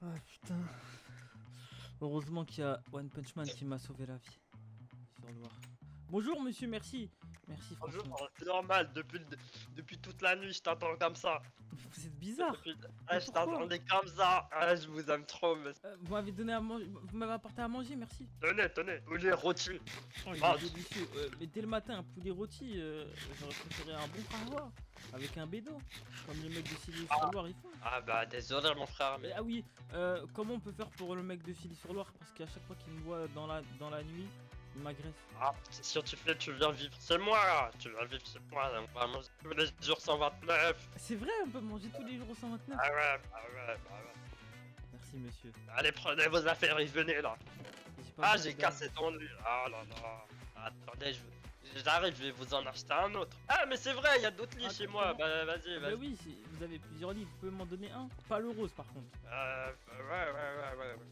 Ah putain. Heureusement qu'il y a One Punch Man qui m'a sauvé la vie. Sur Loire. Bonjour monsieur, merci. Merci Bonjour, franchement. c'est normal, depuis toute la nuit, je t'attends comme ça. Vous êtes bizarre. Depuis... Mais je pourquoi t'attendais comme ça. Ah, je vous aime trop, mais... Vous m'avez donné à manger, vous m'avez apporté à manger, merci. Tenez, poulet rôti. Oh, il est Mange. délicieux. Mais dès le matin, un poulet rôti, j'aurais préféré un bon carreau avec un bédo, comme les mecs de Silly-sur-Loire ils font. Ah bah, désolé mon frère, mais... Ah oui, comment on peut faire pour le mec de Silly-sur-Loire? Parce qu'à chaque fois qu'il me voit dans la nuit, il m'agresse. Ah, si tu fais, tu viens vivre chez moi. Tu viens vivre chez moi, on va manger tous les jours 129. C'est vrai, on peut manger tous les jours au 129. Ah ouais, bah ouais. Merci monsieur. Allez, prenez vos affaires et venez là. J'ai pas Ah, besoin j'ai de- cassé ton lit. Ah là là. Attendez, j'arrive, je vais vous en acheter un autre. Ah, mais c'est vrai, il y a d'autres lits Ah, chez moi. comment Bah, vas-y, Bah oui, vous avez plusieurs lits, vous pouvez m'en donner un. Pas le rose par contre.